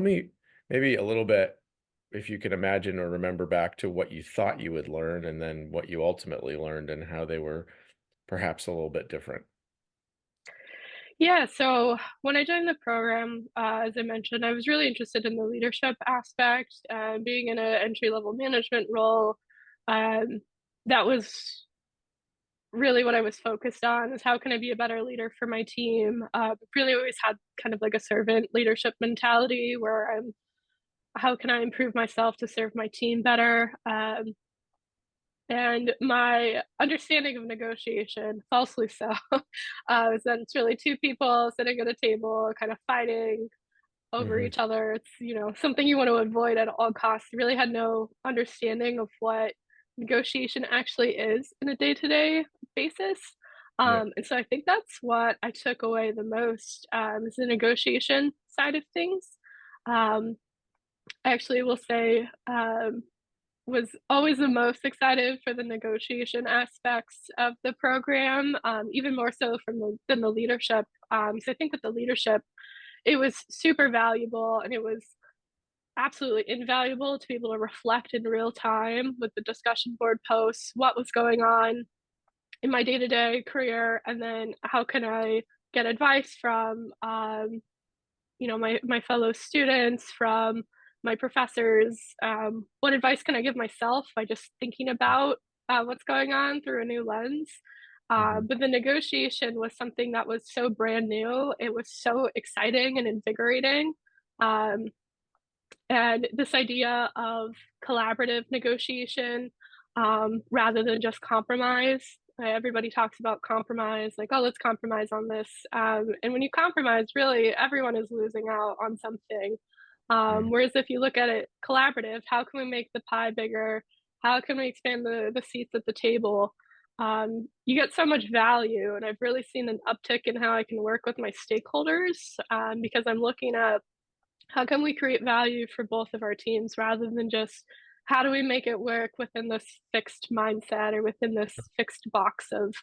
me maybe a little bit, if you can imagine or remember back to what you thought you would learn and then what you ultimately learned and how they were perhaps a little bit different. Yeah, so when I joined the program, as I mentioned, I was really interested in the leadership aspect, being in an entry level management role. Um, that was really what I was focused on is how can I be a better leader for my team. Really always had kind of like a servant leadership mentality where how can I improve myself to serve my team better? And my understanding of negotiation, falsely so, is that it's really two people sitting at a table, kind of fighting over Mhm. each other. It's, something you want to avoid at all costs. Really had no understanding of what negotiation actually is in a day-to-day basis. Yeah. And so I think that's what I took away the most, is the negotiation side of things. Um, I actually will say, was always the most excited for the negotiation aspects of the program, even more so than the leadership. So I think with the leadership, it was super valuable and it was absolutely invaluable to be able to reflect in real time with the discussion board posts what was going on in my day-to-day career, and then how can I get advice from my fellow students, from my professors. What advice can I give myself by just thinking about what's going on through a new lens? Mhm. But the negotiation was something that was so brand new. It was so exciting and invigorating. Um, and this idea of collaborative negotiation, rather than just compromise. Everybody talks about compromise, like, oh, let's compromise on this. And when you compromise, really, everyone is losing out on something. Mm. Whereas if you look at it collaborative, how can we make the pie bigger? How can we expand the seats at the table? You get so much value. And I've really seen an uptick in how I can work with my stakeholders, because I'm looking at how can we create value for both of our teams rather than just how do we make it work within this fixed mindset or within this fixed box of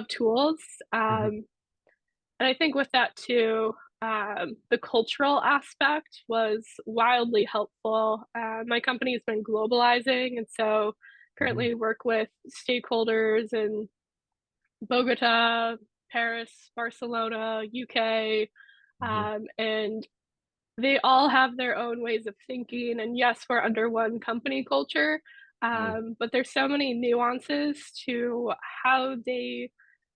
tools. Mhm. And I think with that too, the cultural aspect was wildly helpful. My company has been globalizing, and so Mhm. currently work with stakeholders in Bogota, Paris, Barcelona, UK, Mhm. and they all have their own ways of thinking. And yes, we're under one company culture, Mhm. but there's so many nuances to how they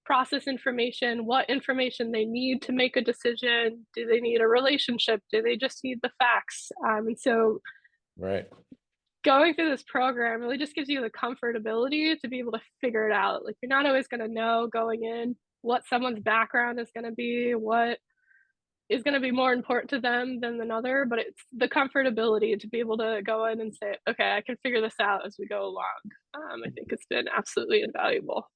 process information, what information they need to make a decision. Do they need a relationship? Do they just need the facts? And so Right. going through this program really just gives you the comfortability to be able to figure it out. Like, you're not always going to know going in what someone's background is going to be, what is gonna be more important to them than another, but it's the comfortability to be able to go in and say, "Okay, I can figure this out as we go along." I think it's been absolutely invaluable.